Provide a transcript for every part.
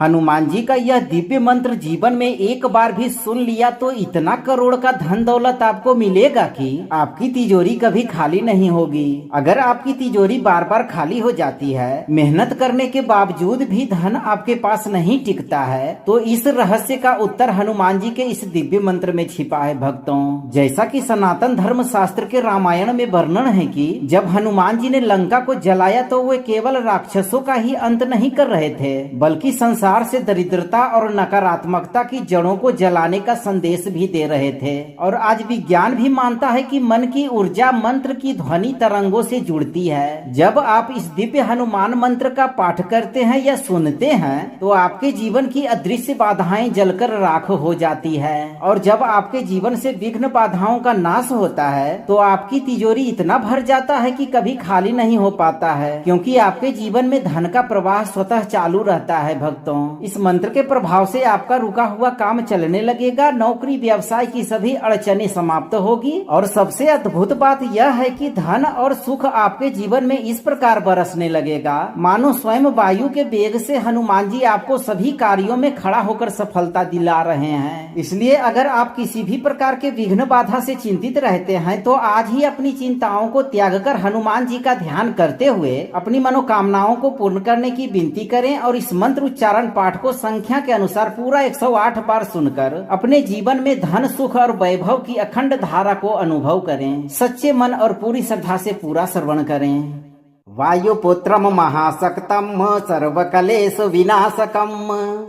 हनुमान जी का यह दिव्य मंत्र जीवन में एक बार भी सुन लिया तो इतना करोड़ का धन दौलत आपको मिलेगा कि आपकी तिजोरी कभी खाली नहीं होगी। अगर आपकी तिजोरी बार बार खाली हो जाती है, मेहनत करने के बावजूद भी धन आपके पास नहीं टिकता है, तो इस रहस्य का उत्तर हनुमान जी के इस दिव्य मंत्र में छिपा है भक्तों। जैसा कि सनातन धर्म शास्त्र के रामायण में वर्णन है कि जब हनुमान जी ने लंका को जलाया तो वे केवल राक्षसों का ही अंत नहीं कर रहे थे, बल्कि संसार से दरिद्रता और नकारात्मकता की जड़ों को जलाने का संदेश भी दे रहे थे। और आज विज्ञान भी मानता है कि मन की ऊर्जा मंत्र की ध्वनि तरंगों से जुड़ती है। जब आप इस दिव्य हनुमान मंत्र का पाठ करते हैं या सुनते हैं तो आपके जीवन की अदृश्य बाधाएं जलकर राख हो जाती है। और जब आपके जीवन से विघ्न बाधाओं का नाश होता है तो आपकी तिजोरी इतना भर जाता है कि कभी खाली नहीं हो पाता है, क्योंकि आपके जीवन में धन का प्रवाह स्वतः चालू रहता है भक्तों। इस मंत्र के प्रभाव से आपका रुका हुआ काम चलने लगेगा, नौकरी व्यवसाय की सभी अड़चनें समाप्त होगी और सबसे अद्भुत बात यह है कि धन और सुख आपके जीवन में इस प्रकार बरसने लगेगा मानो स्वयं वायु के वेग से हनुमान जी आपको सभी कार्यों में खड़ा होकर सफलता दिला रहे हैं। इसलिए अगर आप किसी भी प्रकार के विघ्न बाधा से चिंतित रहते हैं तो आज ही अपनी चिंताओं को त्याग कर हनुमान जी का ध्यान करते हुए अपनी मनोकामनाओं को पूर्ण करने की विनती करें और इस मंत्र उच्चारण पाठ को संख्या के अनुसार पूरा 108 बार सुनकर अपने जीवन में धन सुख और वैभव की अखंड धारा को अनुभव करें। सच्चे मन और पूरी श्रद्धा से पूरा श्रवण करें। वायुपुत्रम महाशक्तम सर्वकलेश विनाशकम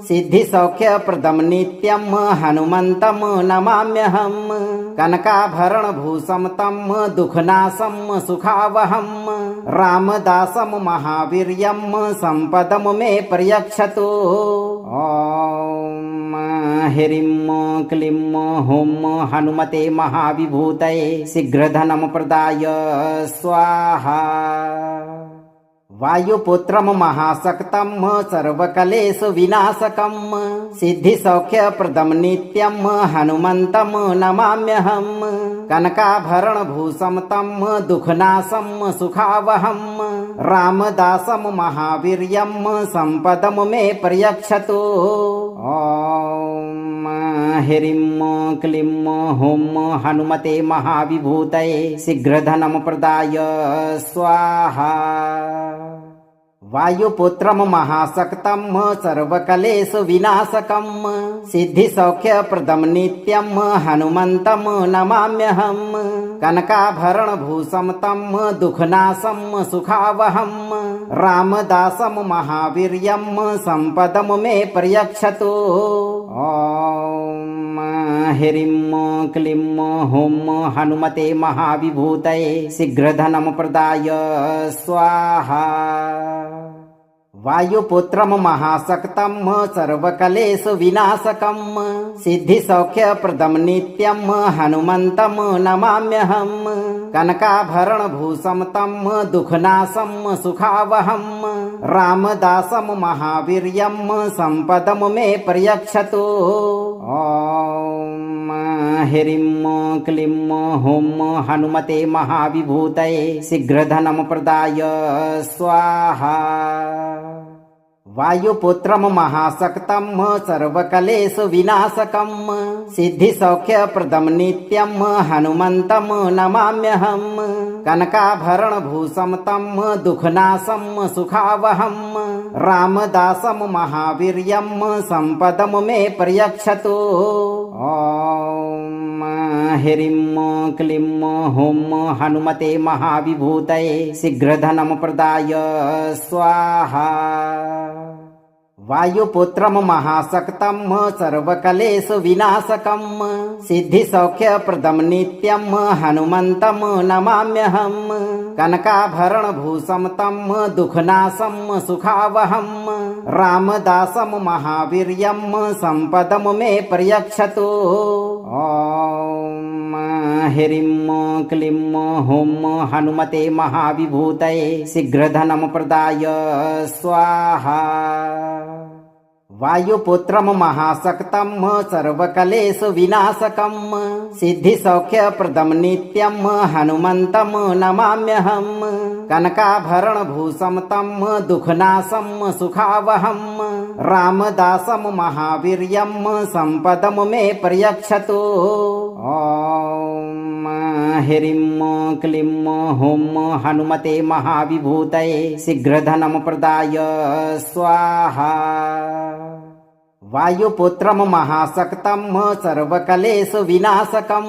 सिद्धि सौख्य प्रदम नित्यम हनुमंतम नमाम्यहम कनकाभरण भूषम तम दुखनाशम सुखावहम रामदासम महावीर्यम संपदम में पर्यक्षतु। ओम ह्रीं क्लीं हुं हनुमते महाविभूतये शीघ्रधनम प्रदाय स्वाहा। वायुपुत्रम महाशक्तम सर्वकलेश विनाशकम सिद्धि सौख्य प्रदम नित्यम हनुमंतम नमाम्यहम कनकाभरण भूषम तम दुखनाशम सुखावहम रामदासम महावीर्यम संपदम में पर्यक्षतु। ओम ह्रीं क्लीं हुं हनुमते महाविभूतये शीघ्रधनम प्रदाय स्वाहा। वायुपुत्रम महाशक्तम सर्वकलेश विनाशकम सिद्धि सौख्य प्रदम नित्यम हनुमंतम नमाम्यहम कनकाभरण भूषम तम दुखनाशम सुखावहम रामदासम महावीर्यम संपदम में पर्यक्षतु। ओम ह्रीं क्लीं हुं हनुमते महाविभूतये शीघ्रधनम प्रदाय स्वाहा। वायुपुत्रम महाशक्तम सर्वकलेश विनाशकम सिद्धि सौख्य प्रदम नित्यम हनुमंतम नमाम्यहम कनकाभरण भूषम तम दुखनाशम सुखावहम रामदासम महावीर्यम संपदम में पर्यक्षतु। ओम ह्रीं क्लीं हुं हनुमते महाविभूतये शीघ्रधनम प्रदाय स्वाहा। वायुपुत्रम महाशक्तम सर्वकलेश विनाशकम सिद्धि सौख्य प्रदम नित्यम हनुमंतम नमाम्यहम कनकाभरण भूषम तम दुखनाशम सुखावहम रामदासम महावीर्यम संपदम में पर्यक्षतु। ओम ह्रीं क्लीं हुं हनुमते महाविभूतये शीघ्रधनम प्रदाय स्वाहा। वायुपुत्रम महाशक्तम सर्वकलेश विनाशकम सिद्धि सौख्य प्रदम नित्यम हनुमंतम नमाम्यहम कनकाभरण भूषम तम दुखनाशम सुखावहम रामदासम महावीर्यम संपदम में पर्यक्षतु। ओम ह्रीं क्लीं हुं हनुमते महाविभूतये शीघ्रधनम प्रदाय स्वाहा। वायुपुत्रम महाशक्तम सर्वकलेश विनाशकम सिद्धि सौख्य प्रदम नित्यम हनुमंतम नमाम्यहम कनकाभरण भूषम तम दुखनाशम सुखावहम रामदासम महावीर्यम संपदम मे पर्यक्षतु। ओम ह्रीं क्लीं हुं हनुमते महाविभूतये शीघ्रधनं प्रदाय स्वाहा। वायुपुत्रम महाशक्तम सर्वकलेषु विनाशकम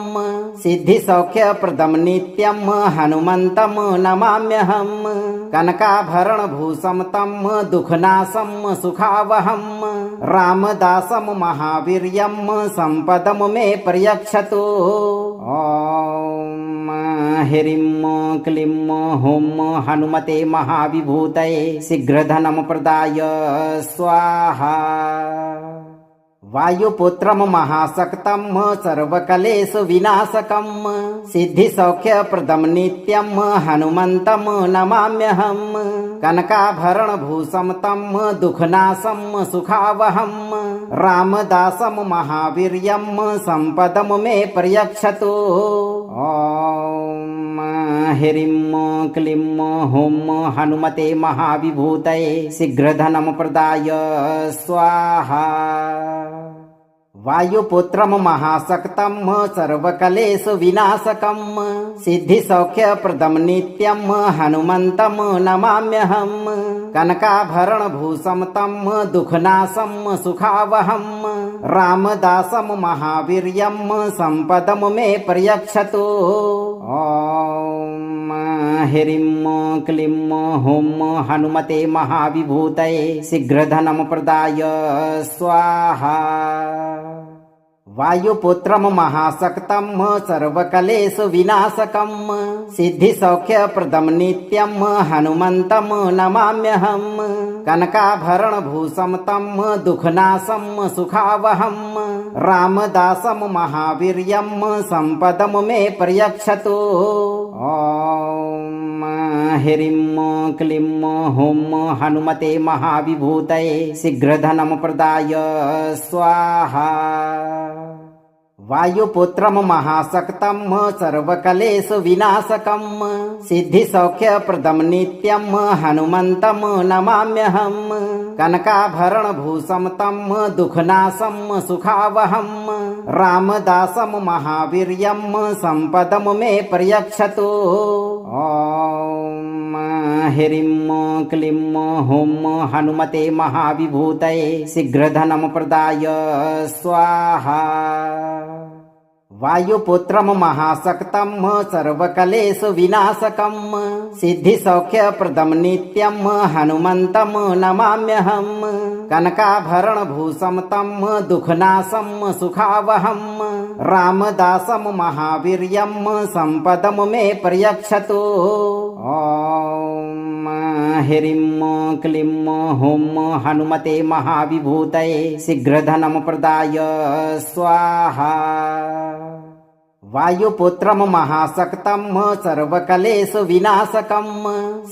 सिद्धिसौख्यप्रदं नित्यं हनुमन्तं नमाम्यहम्। कनकाभरण भूषम तम दुखनाशं सुखावहं रामदासं महावीर्यं संपदं मे पर्यक्षतु। ओम ह्रीं क्लीं हुं हनुमते महाविभूतये शीघ्रधनं प्रदाय स्वाहा। वायुपुत्रम महाशक्तम सर्वकलेषु विनाशकम सिद्धिसौख्यप्रदं नित्यं हनुमन्तं नमाम्यहम्। कनकाभरण भूषम तम दुखनाशं सुखावहं रामदासं महावीर्यं संपदं मे पर्यक्षतु। ओम ह्रीं क्लीं हुं हनुमते महाविभूतये शीघ्रधनं प्रदाय स्वाहा। वायुपुत्रम महाशक्तम सर्वकलेषु विनाशकम सिद्धिसौख्यप्रदं नित्यं हनुमन्तं नमाम्यहम्। कनकाभरण भूषम तम दुखनाशं सुखावहं रामदासं महावीर्यं संपदं मे पर्यक्षतु। ओम ह्रीं क्लीं हुं हनुमते महाविभूतये शीघ्रधनं प्रदाय स्वाहा। वायुपुत्रम महाशक्तम सर्वकलेषु विनाशकम सिद्धिसौख्यप्रदं नित्यं हनुमन्तं नमाम्यहम्। कनकाभरण भूषम तम दुखनाशं सुखावहं रामदासं महावीर्यं संपदं मे पर्यक्षतु। ओम ह्रीं क्लीं हुं हनुमते महाविभूतये शीघ्रधनं प्रदाय स्वाहा। वायुपुत्रम महाशक्तम सर्वकलेषु विनाशकम सिद्धिसौख्यप्रदं नित्यं हनुमन्तं नमाम्यहम्। कनकाभरण भूषम तम दुखनाशं सुखावहं रामदासं महावीर्यं संपदं मे पर्यक्षतु। ओम ह्रीं क्लीं हुं हनुमते महाविभूतये शीघ्रधनं प्रदाय स्वाहा। वायुपुत्रम महाशक्तम सर्वकलेषु विनाशकम सिद्धिसौख्यप्रदं नित्यं हनुमन्तं नमाम्यहम्। कनकाभरण भूषम तम दुखनाशं सुखावहं रामदासं महावीर्यं संपदं मे पर्यक्षतु। ओम ह्रीं क्लीं हुं हनुमते महाविभूतये शीघ्रधनं प्रदाय स्वाहा। वायुपुत्रम महाशक्तम सर्वकलेषु विनाशकम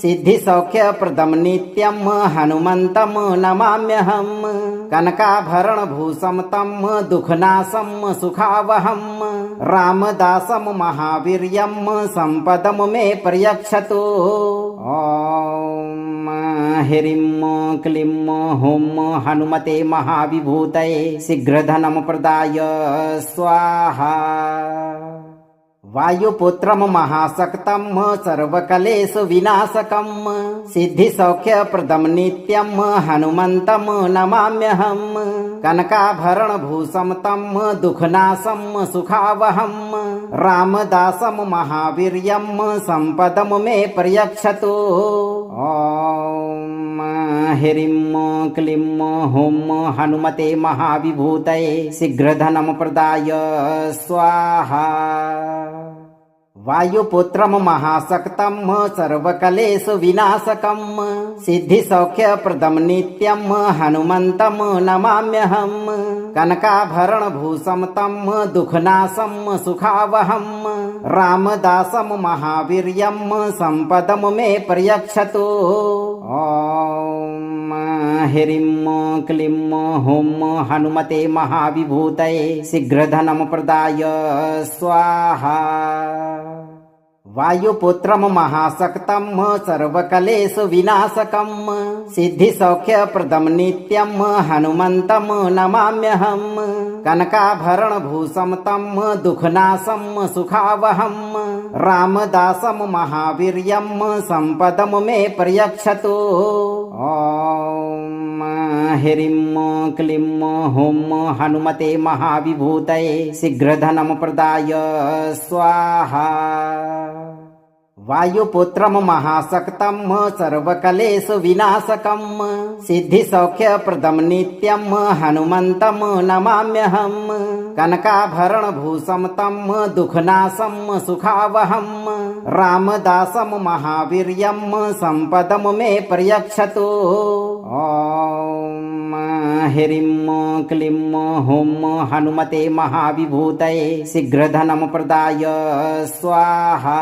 सिद्धिसौख्यप्रदं नित्यं हनुमन्तं नमाम्यहम्। कनकाभरण भूषम तम दुखनाशं सुखावहं रामदासं महावीर्यं संपदं मे पर्यक्षतु। ओम ह्रीं क्लीं हुं हनुमते महाविभूतये शीघ्रधनं प्रदाय स्वाहा। वायुपुत्रम महाशक्तम सर्वकलेषु विनाशकम सिद्धिसौख्यप्रदं नित्यं हनुमन्तं नमाम्यहम्। कनकाभरण भूषम तम दुखनाशं सुखावहं रामदासं महावीर्यं संपदं मे पर्यक्षतु। ओम ह्रीं क्लीं हुं हनुमते महाविभूतये शीघ्रधनं प्रदाय स्वाहा। वायुपुत्रम महाशक्तम सर्वकलेषु विनाशकम सिद्धिसौख्यप्रदं नित्यं हनुमन्तं नमाम्यहम्। कनकाभरण भूषम तम दुखनाशं सुखावहं रामदासं महावीर्यं संपदं मे पर्यक्षतु। ओम ह्रीं क्लीं हुं हनुमते महाविभूतये शीघ्रधनं प्रदाय स्वाहा। वायुपुत्रम महाशक्तम सर्वकलेशु विनाशकम सिद्धिसौख्यप्रदम नित्यम हनुमंतम नमाम्यहम कनकाभरण भूषम तम दुखनाशम सुखावहम रामदासम महावीर्यम संपदम मे पर्यक्षतु। ओम ह्रीं क्लीं हुं हनुमते महाविभूतये शीघ्रधनं प्रदाय स्वाहा। वायुपुत्रम महाशक्तम सर्वकलेशु विनाशकम सिद्धिसौख्यप्रदम नित्यम हनुमंतम नमाम्यहम कनकाभरण भूषम तम दुखनाशम सुखावहम रामदासम महावीर्यम संपदम मे पर्यक्षतु। ओम ह्रीं क्लीं हुं हनुमते महाविभूतये शीघ्रधनं प्रदाय स्वाहा।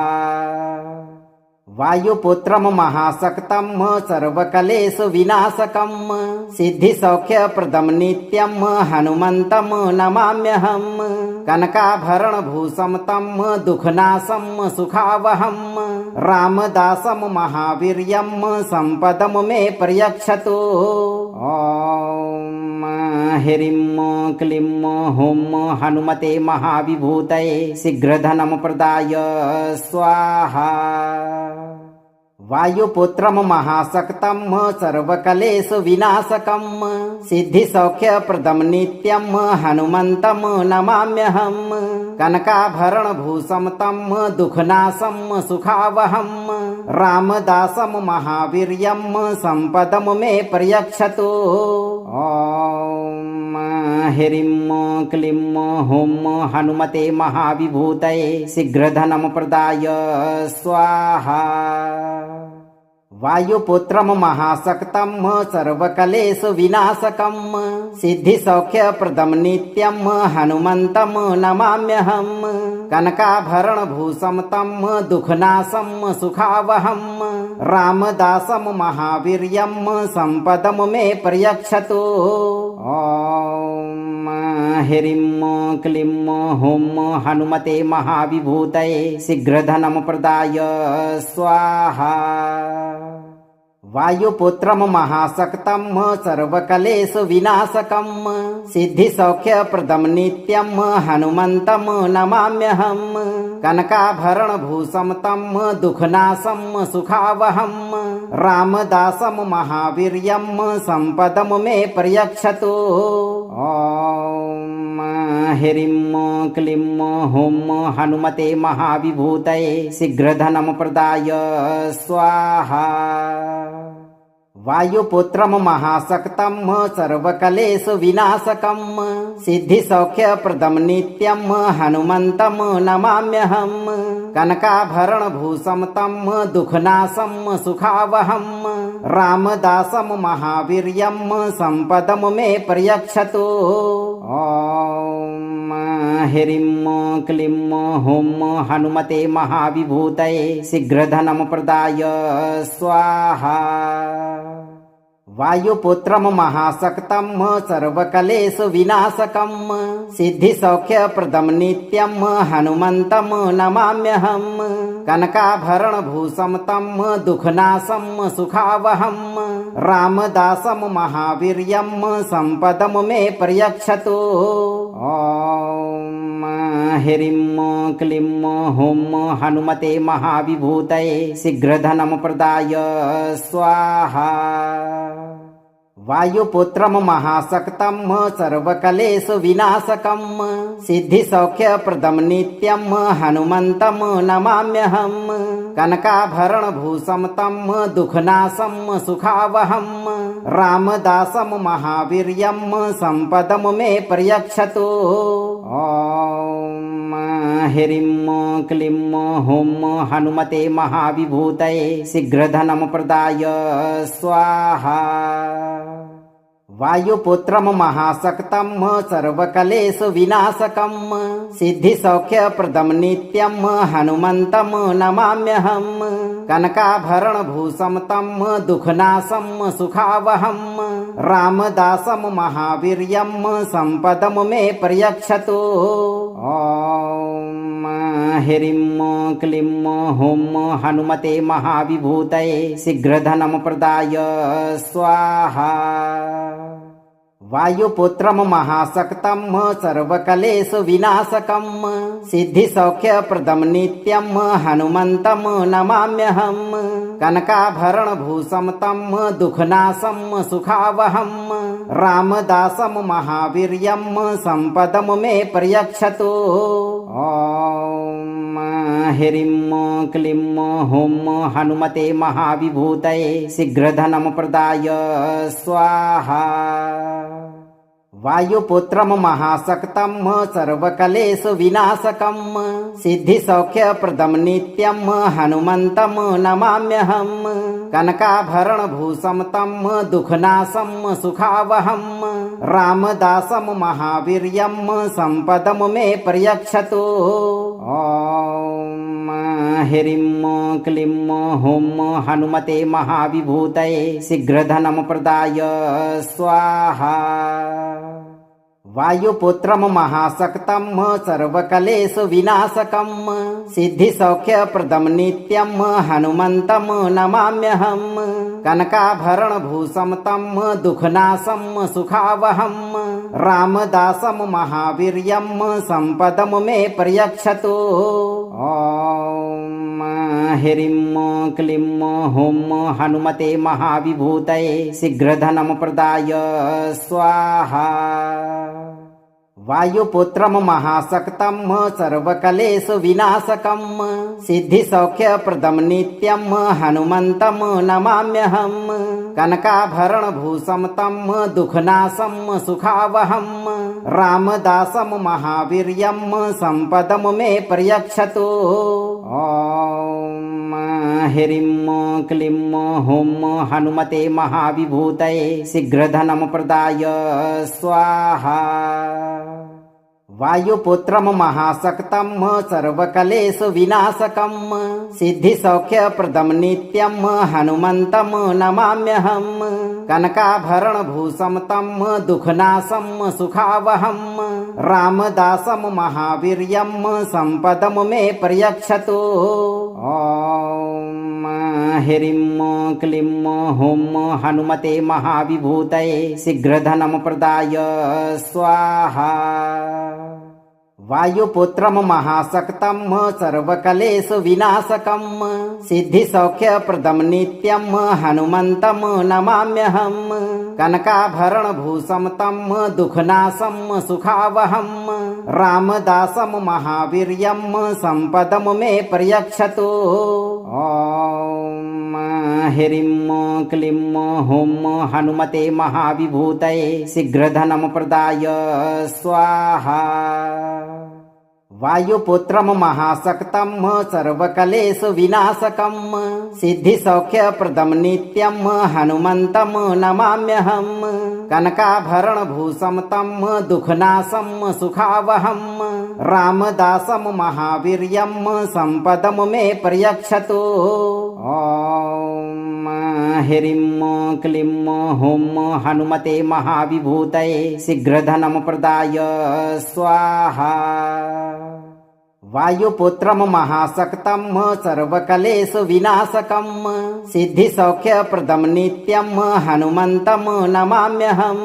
वायुपुत्रम महाशक्तम सर्वकलेशु विनाशकम सिद्धिसौख्यप्रदम नित्यम हनुमंतम नमाम्यहम कनकाभरण भूषम तम दुखनाशम सुखावहम रामदासम महावीर्यम संपदम मे पर्यक्षतु। ओम ह्रीं क्लीं हुं हनुमते महाविभूतये शीघ्रधनं प्रदाय स्वाहा। वायुपुत्रम महाशक्तम सर्वकलेशु विनाशकम सिद्धिसौख्यप्रदम नित्यम हनुमंतम नमाम्यहम कनकाभरण भूषम तम दुखनाशम सुखावहम रामदासम महावीर्यम संपदम मे पर्यक्षतु। ओम ह्रीं क्लीं हुं हनुमते महाविभूतये शीघ्रधनं प्रदाय स्वाहा। वायुपुत्रम महाशक्तम सर्वकलेशु विनाशकम सिद्धिसौख्यप्रदम नित्यम हनुमंतम नमाम्यहम कनकाभरण भूषम तम दुखनाशम सुखावहम रामदासम महावीर्यम संपदम मे पर्यक्षतु। ओम ह्रीं क्लीं हुं हनुमते महाविभूतये शीघ्रधनं प्रदाय स्वाहा। वायुपुत्रम महाशक्तम सर्वकलेशु विनाशकम सिद्धिसौख्यप्रदम नित्यम हनुमंतम नमाम्यहम कनकाभरण भूषम तम दुखनाशम सुखावहम रामदासम महावीर्यम संपदम मे पर्यक्षतु। ओम ह्रीं क्लीं हुं हनुमते महाविभूतये शीघ्रधनं प्रदाय स्वाहा। वायुपुत्रम महाशक्तम सर्वकलेशु विनाशकम सिद्धिसौख्यप्रदम नित्यम हनुमंतम नमाम्यहम कनकाभरण भूषम तम दुखनाशम सुखावहम रामदासम महावीर्यम संपदम मे पर्यक्षतु। ओम ह्रीं क्लीं हुं हनुमते महाविभूतये शीघ्रधनं प्रदाय स्वाहा। वायुपुत्रम महाशक्तम सर्वकलेशु विनाशकम सिद्धिसौख्यप्रदम नित्यम हनुमंतम नमाम्यहम कनकाभरण भूषम तम दुखनाशम सुखावहम रामदासम महावीर्यम संपदम मे पर्यक्षतु। ओम ह्रीं क्लीं हुं हनुमते महाविभूतये शीघ्रधनं प्रदाय स्वाहा। वायुपुत्रम महाशक्तम सर्वकलेशु विनाशकम सिद्धिसौख्यप्रदम नित्यम हनुमंतम नमाम्यहम कनकाभरण भूषम तम दुखनाशम सुखावहम रामदासम महावीर्यम संपदम मे पर्यक्षतु। ओम ह्रीं क्लीं हुं हनुमते महाविभूतये शीघ्रधनं प्रदाय स्वाहा। वायुपुत्रम महाशक्तम सर्वकलेशु विनाशकम सिद्धिसौख्यप्रदम नित्यम हनुमंतम नमाम्यहम कनकाभरण भूषम तम दुखनाशम सुखावहम रामदासम महावीर्यम संपदम मे पर्यक्षतु। ओम ह्रीं क्लीं हुं हनुमते महाविभूतये शीघ्रधनं प्रदाय स्वाहा। वायुपुत्रं महाशक्तं सर्वकलेषु विनाशकं सिद्धिसौख्यप्रदं नित्यं हनुमन्तं नमाम्यहं। कनकाभरणभूषं तं दुःखनाशं सुखावहं रामदासं महावीर्यं सम्पदं मे पर्यक्षतु। ॐ ह्रीं क्लीं हुं हनुमते महाविभूतये शीघ्रधनं प्रदाय स्वाहा। वायुपुत्रं महाशक्तं सर्वकलेषु विनाशकं सिद्धिसौख्यप्रदं नित्यं हनुमन्तं नमाम्यहं। कनकाभरणभूषं तं दुःखनाशं सुखावहं रामदासं महावीर्यं सम्पदं मे पर्यक्षतु। ॐ ह्रीं क्लीं हुं हनुमते महाविभूतये शीघ्रधनं प्रदाय स्वाहा। वायुपुत्रं महाशक्तं सर्वकलेषु विनाशकं सिद्धिसौख्यप्रदं नित्यं हनुमन्तं नमाम्यहं। कनकाभरणभूषं तं दुःखनाशं सुखावहं रामदासं महावीर्यं सम्पदं मे पर्यक्षतु। ॐ ह्रीं क्लीं हुं हनुमते महाविभूतये शीघ्रधनं प्रदाय स्वाहा। वायुपुत्रं महाशक्तं सर्वकलेषु विनाशकं सिद्धिसौख्यप्रदं नित्यं हनुमन्तं नमाम्यहं। कनकाभरणभूषं तं दुःखनाशं सुखावहं रामदासं महावीर्यं सम्पदं मे पर्यक्षतु। ॐ ह्रीं क्लीं हुं हनुमते महाविभूतये शीघ्रधनं प्रदाय स्वाहा। वायुपुत्रं महाशक्तं सर्वकलेषु विनाशकं सिद्धिसौख्यप्रदं नित्यं हनुमन्तं नमाम्यहं। कनकाभरणभूषं तं दुःखनाशं सुखावहं रामदासं महावीर्यं सम्पदं मे पर्यक्षतु। ॐ ह्रीं क्लीं हुं हनुमते महाविभूतये शीघ्रधनं प्रदाय स्वाहा। वायुपुत्रं महाशक्तं सर्वकलेषु विनाशकं सिद्धिसौख्यप्रदं नित्यं हनुमन्तं नमाम्यहं। कनकाभरणभूषं तं दुःखनाशं सुखावहं रामदासं महावीर्यं सम्पदं मे पर्यक्षतु। ॐ ह्रीं क्लीं हुं हनुमते महाविभूतये शीघ्रधनं प्रदाय स्वाहा। वायुपुत्रं महाशक्तं सर्वकलेषु विनाशकं सिद्धिसौख्यप्रदं नित्यं हनुमन्तं नमाम्यहं। कनकाभरणभूषं तं दुःखनाशं सुखावहं रामदासं महावीर्यं सम्पदं मे पर्यक्षतु। ॐ ह्रीं क्लीं हुं हनुमते महाविभूतये शीघ्रधनं प्रदाय स्वाहा। वायुपुत्रं महाशक्तं सर्वकलेषु विनाशकं सिद्धिसौख्यप्रदं नित्यं हनुमन्तं नमाम्यहं।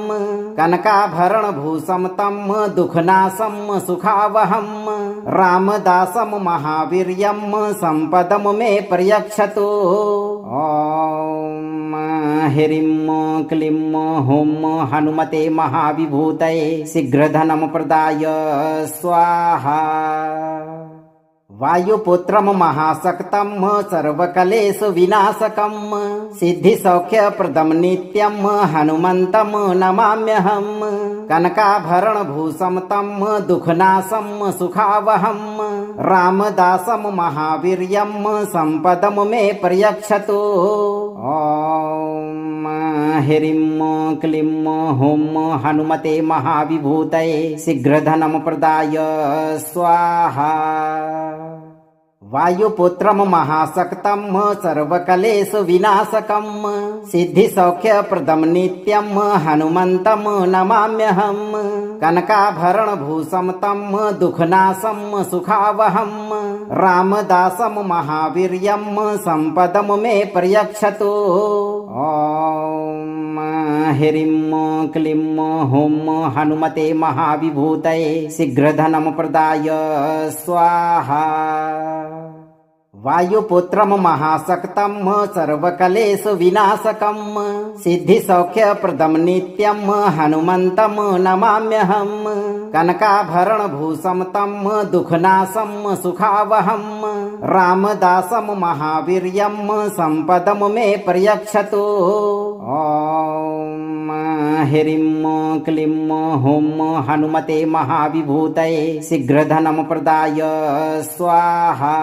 कनकाभरणभूषं तं दुःखनाशं सुखावहं रामदासं महावीर्यं सम्पदं मे पर्यक्षतु। ॐ ह्रीं क्लीं हुं हनुमते महाविभूतये शीघ्रधनं प्रदाय स्वाहा। वायुपुत्रं महाशक्तं सर्वकलेषु विनाशकं सिद्धिसौख्यप्रदं नित्यं हनुमन्तं नमाम्यहं। कनकाभरणभूषं तं दुःखनाशं सुखावहं रामदासं महावीर्यं सम्पदं मे पर्यक्षतु। ॐ ह्रीं क्लीं हुं हनुमते महाविभूतये शीघ्रधनं प्रदाय स्वाहा। वायुपुत्रम महाशक्तम सर्वकलेश विनाशकम सिद्धिसौख्यप्रदम नित्यम हनुमंतम नमाम्यहम कनकाभरण भूषम तम दुखनाशम सुखावहम रामदासम महावीर्यम संपदम मे पर्यक्षतु। ओम ह्रीं क्लीं हुं हनुमते महाविभूतये शीघ्रधनं प्रदाय स्वाहा। वायुपुत्रम महाशक्तम सर्वकलेश विनाशकम सिद्धिसौख्यप्रदम नित्यम हनुमंतम नमाम्यहम कनकाभरण भूषम तम दुखनाशम सुखावहम रामदासम महावीर्यम संपदम मे पर्यक्षतु। ओम ह्रीं क्लीं हुं हनुमते महाविभूतये शीघ्रधनं प्रदाय स्वाहा।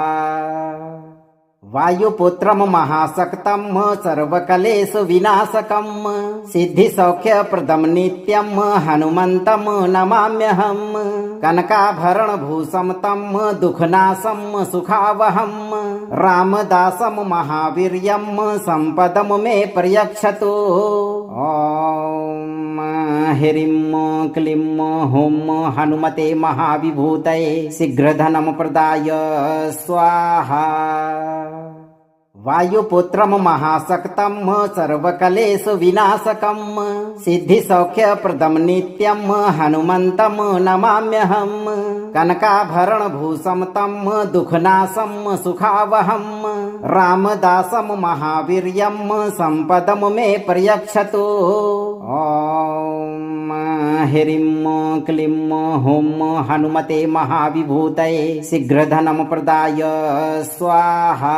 वायुपुत्रम महाशक्तम सर्वकलेश विनाशकम सिद्धिसौख्यप्रदम नित्यम हनुमंतम नमाम्यहम कनकाभरण भूषम तम दुखनाशम सुखावहम रामदासम महावीर्यम संपदम मे पर्यक्षतु। ओम ह्रीं क्लीं हुं हनुमते महाविभूतये शीघ्रधनं प्रदाय स्वाहा। वायुपुत्रम महाशक्तम सर्वकलेश विनाशकम सिद्धिसौख्यप्रदम नित्यम हनुमंतम नमाम्यहम कनकाभरण भूषम तम दुखनाशम सुखावहम रामदासम महावीर्यम संपदम मे पर्यक्षतु। ओम ह्रीं क्लीं हुं हनुमते महाविभूतये शीघ्रधनं प्रदाय स्वाहा।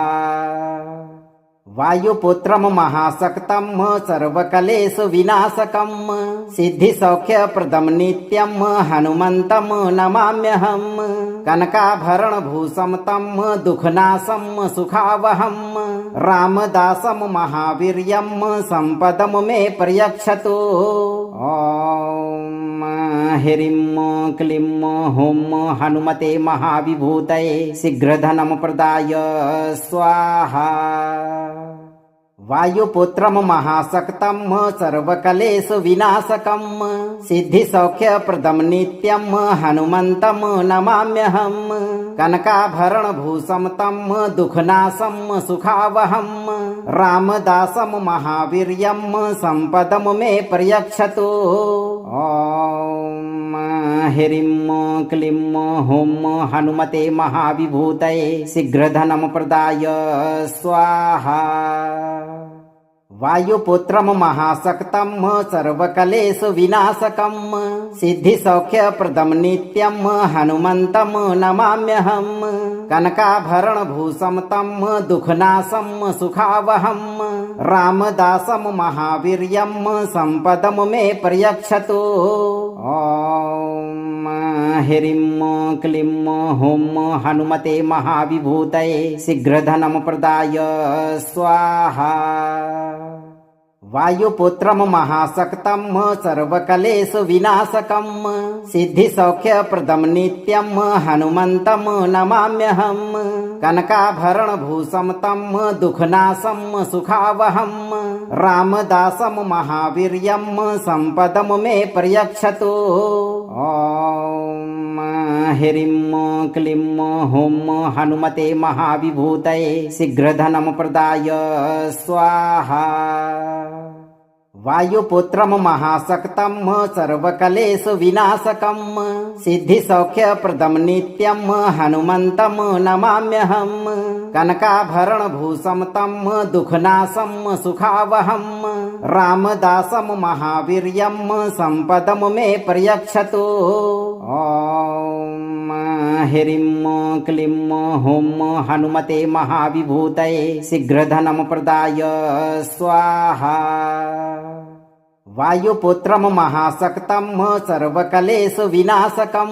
वायुपुत्रम महाशक्तम सर्वकलेश विनाशकम सिद्धिसौख्यप्रदम नित्यम हनुमंतम नमाम्यहम कनकाभरण भूषम तम दुखनाशम सुखावहम रामदासम महावीर्यम संपदम मे पर्यक्षतु। ओम ह्रीं क्लीं हुं हनुमते महाविभूतये शीघ्रधनं प्रदाय स्वाहा। वायुपुत्रम महाशक्तम सर्वकलेश विनाशकम सिद्धिसौख्यप्रदम नित्यम हनुमंतम नमाम्यहम कनकाभरण भूषम तम दुखनाशम सुखावहम रामदासम महावीर्यम संपदम मे पर्यक्षतु। ओम ह्रीं क्लीं हुं हनुमते महाविभूतये शीघ्रधनं प्रदाय स्वाहा। वायुपुत्रम महाशक्तम सर्वकलेश विनाशकम सिद्धिसौख्यप्रदम नित्यम हनुमंतम नमाम्यहम कनकाभरण भूषम तम दुखनाशम सुखावहम रामदासम महावीर्यम संपदम मे पर्यक्षतु। ओम ह्रीं क्लीं हुं हनुमते महाविभूतये शीघ्रधनं प्रदाय स्वाहा। वायुपुत्रम महाशक्तम सर्वकलेश विनाशकम सिद्धिसौख्यप्रदम नित्यम हनुमंतम नमाम्यहम कनकाभरण भूषम तम दुखनाशम सुखावहम रामदासम महावीर्यम संपदम मे पर्यक्षतु। ओम ह्रीं क्लीं हुं हनुमते महाविभूतये शीघ्रधनं प्रदाय स्वाहा। वायुपुत्रम महाशक्तम सर्वकलेश विनाशकम सिद्धिसौख्यप्रदम नित्यम हनुमंतम नमाम्यहम कनकाभरण भूषम तम दुखनाशम सुखावहम रामदासम महावीर्यम संपदम मे पर्यक्षतु। ओम ह्रीं क्लीं हुं हनुमते महाविभूतये शीघ्रधनं प्रदाय स्वाहा। वायुपुत्रम महाशक्तम सर्वकलेश विनाशकम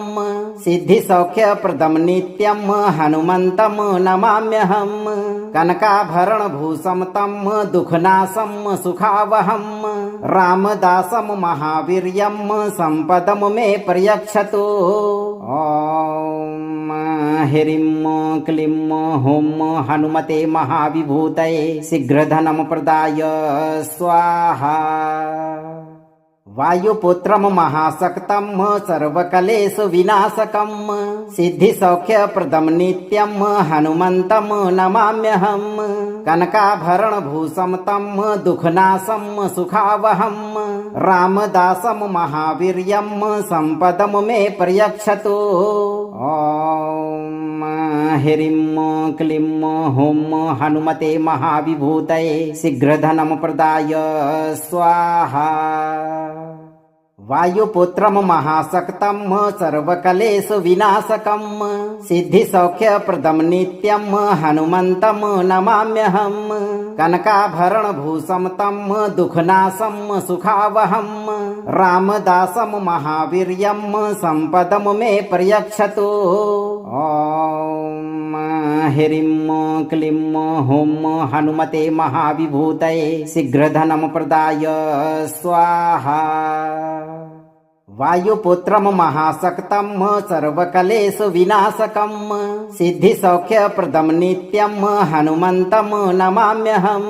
सिद्धिसौख्यप्रदम नित्यम हनुमंतम नमाम्यहम कनकाभरण भूषम तम दुखनाशम सुखावहम रामदासम महावीर्यम संपदम मे पर्यक्षतु। ओम ह्रीं क्लीं हुं हनुमते महाविभूतये शीघ्रधनं प्रदाय स्वाहा। वायुपुत्रं महाशक्तं सर्वकलेषु विनाशकं सिद्धिसौख्यप्रदं नित्यं हनुमन्तं नमाम्यहं। कनकाभरणभूषं तं दुःखनाशं सुखावहं रामदासं महावीर्यं सम्पदं मे पर्यक्षतु। ह्रीं क्लीं हुं हनुमते महाविभूतये शीघ्रधनं प्रदाय स्वाहा। वायुपुत्रं महाशक्तं सर्वकलेषु विनाशकं सिद्धिसौख्यप्रदं नित्यं हनुमन्तं नमाम्यहं। कनकाभरणभूषं तं दुःखनाशं सुखावहं रामदासं महावीर्यं सम्पदं मे पर्यक्षतु। ह्रीं क्लीं हुं हनुमते महाविभूतये शीघ्रधनं प्रदाय स्वाहा। वायुपुत्रं महाशक्तं सर्वकलेषु विनाशकं सिद्धिसौख्यप्रदं नित्यं हनुमन्तं नमाम्यहं।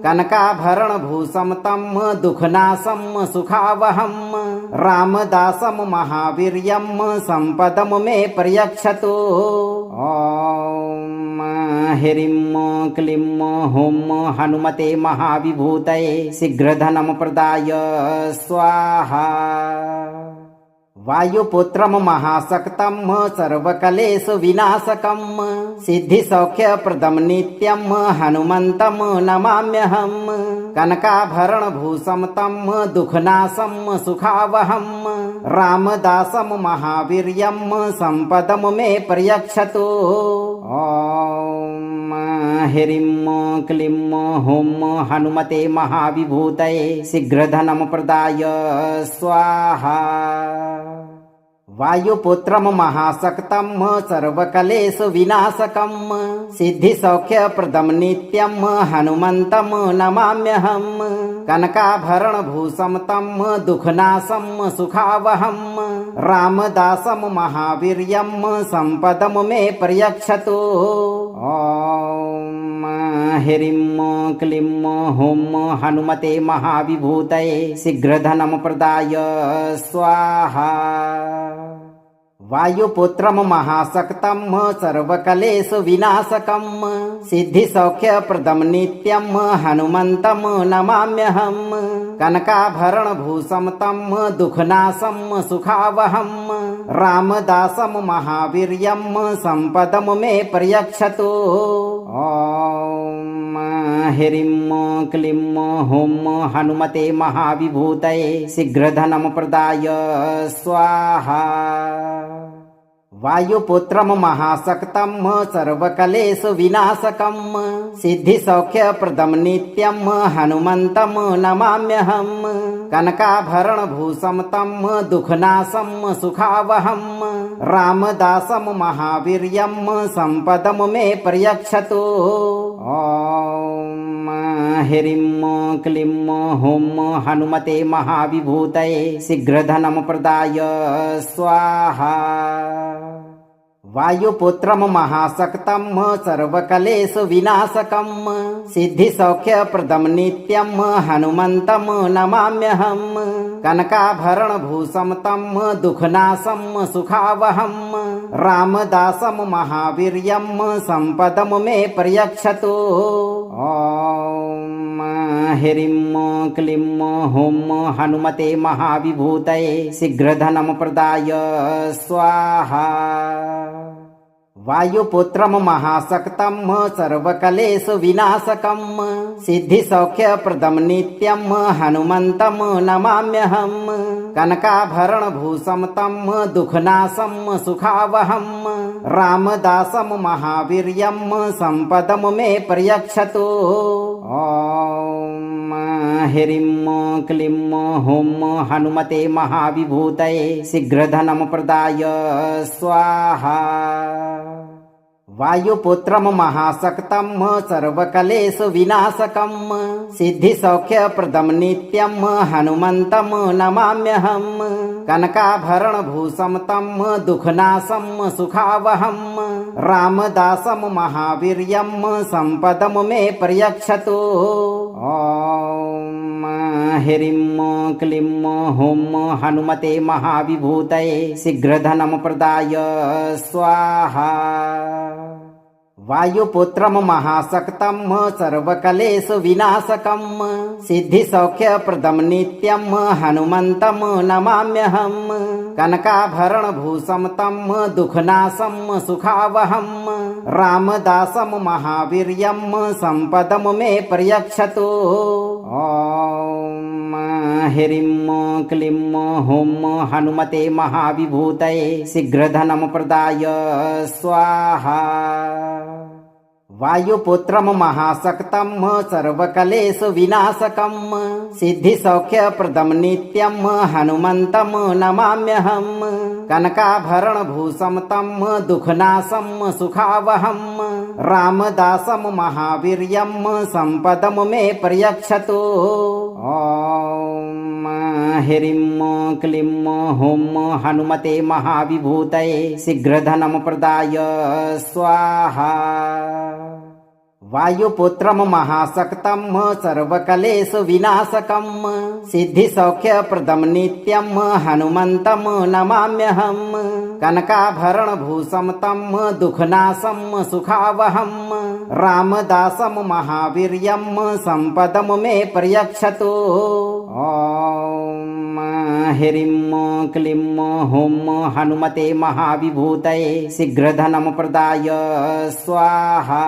कनकाभरणभूषं तं दुःखनाशं सुखावहं रामदासं महावीर्यं सम्पदं मे पर्यक्षतु। ह्रीं क्लीं हुं हनुमते महाविभूतये शीघ्रधनं प्रदाय स्वाहा। वायुपुत्रं महाशक्तं सर्वकलेषु विनाशकं सिद्धिसौख्यप्रदं नित्यं हनुमन्तं नमाम्यहं। कनकाभरणभूषं तं दुःखनाशं सुखावहं रामदासं महावीर्यं सम्पदं मे पर्यक्षतु। ह्रीं क्लीं हुं हनुमते महाविभूतये शीघ्रधनं प्रदाय स्वाहा। वायुपुत्रं महाशक्तं सर्वकलेषु विनाशकं सिद्धिसौख्यप्रदं नित्यं हनुमन्तं नमाम्यहं। कनकाभरणभूषं तं दुःखनाशं सुखावहं रामदासं महावीर्यं सम्पदं मे पर्यक्षतु। ह्रीं क्लीं हुं हनुमते महाविभूतये शीघ्रधनं प्रदाय स्वाहा। वायुपुत्रं महाशक्तं सर्वकलेषु विनाशकं सिद्धिसौख्यप्रदं नित्यं हनुमन्तं नमाम्यहं। कनकाभरणभूषं तं दुःखनाशं सुखावहं रामदासं महावीर्यं सम्पदं मे पर्यक्षतु। ह्रीं क्लीं हुं हनुमते महाविभूतये शीघ्रधनं प्रदाय स्वाहा। वायुपुत्रं महाशक्तं सर्वकलेषु विनाशकं सिद्धिसौख्यप्रदं नित्यं हनुमन्तं नमाम्यहं। कनकाभरणभूषं तं दुःखनाशं सुखावहं रामदासं महावीर्यं सम्पदं मे पर्यक्षतु। ह्रीं क्लीं हुं हनुमते महाविभूतये शीघ्रधनं प्रदाय स्वाहा। वायुपुत्रं महाशक्तं सर्वकलेषु विनाशकं सिद्धिसौख्यप्रदं नित्यं हनुमन्तं नमाम्यहं। कनकाभरणभूषं तं दुःखनाशं सुखावहं रामदासं महावीर्यं सम्पदं मे पर्यक्षतु। ह्रीं क्लीं हुं हनुमते महाविभूतये शीघ्रधनं प्रदाय स्वाहा। वायुपुत्रं महाशक्तं सर्वकलेषु विनाशकं सिद्धिसौख्यप्रदं नित्यं हनुमन्तं नमाम्यहं। कनकाभरणभूषं तं दुःखनाशं सुखावहं रामदासं महावीर्यं सम्पदं मे पर्यक्षतु। ह्रीं क्लीं हुं हनुमते महाविभूतये शीघ्रधनं प्रदाय स्वाहा। वायुपुत्रं महाशक्तं सर्वकलेषु विनाशकं सिद्धिसौख्यप्रदं नित्यं हनुमन्तं नमाम्यहं। कनकाभरणभूषं तं दुःखनाशं सुखावहं रामदासम महावीर्यम संपदम मे पर्यक्षतु। ओम ह्रीं क्लीं हुं हनुमते महाविभूतये शीघ्रधनं प्रदाय स्वाहा। वायुपुत्रम महाशक्तं सर्वकलेषु विनाशकं सिद्धिसौख्यप्रदं नित्यं हनुमन्तं नमाम्यहम्। कनकाभरणभूषं तं दुःखनाशं सुखावहं रामदासं महावीर्यं संपदं मे पर्यक्षतु। ओम ह्रीं क्लीं हुं हनुमते महाविभूतये शीघ्रधनं प्रदाय स्वाहा। वायुपुत्रम महाशक्तं सर्वकलेषु विनाशकं सिद्धिसौख्यप्रदं नित्यं हनुमन्तं नमाम्यहम्। कनकाभरणभूषं तं दुःखनाशं सुखावहं रामदासं महावीर्यं संपदं मे पर्यक्षतु। ओम ह्रीं क्लीं हुं हनुमते महाविभूतये शीघ्रधनं प्रदाय स्वाहा। वायुपुत्रम महाशक्तं सर्वकलेषु विनाशकं सिद्धिसौख्यप्रदं नित्यं हनुमन्तं नमाम्यहम्। कनकाभरणभूषं तं दुःखनाशं सुखावहं रामदासं महावीर्यं संपदं मे पर्यक्षतु। ओम ह्रीं क्लीं हुं हनुमते महाविभूतये शीघ्रधनं प्रदाय स्वाहा।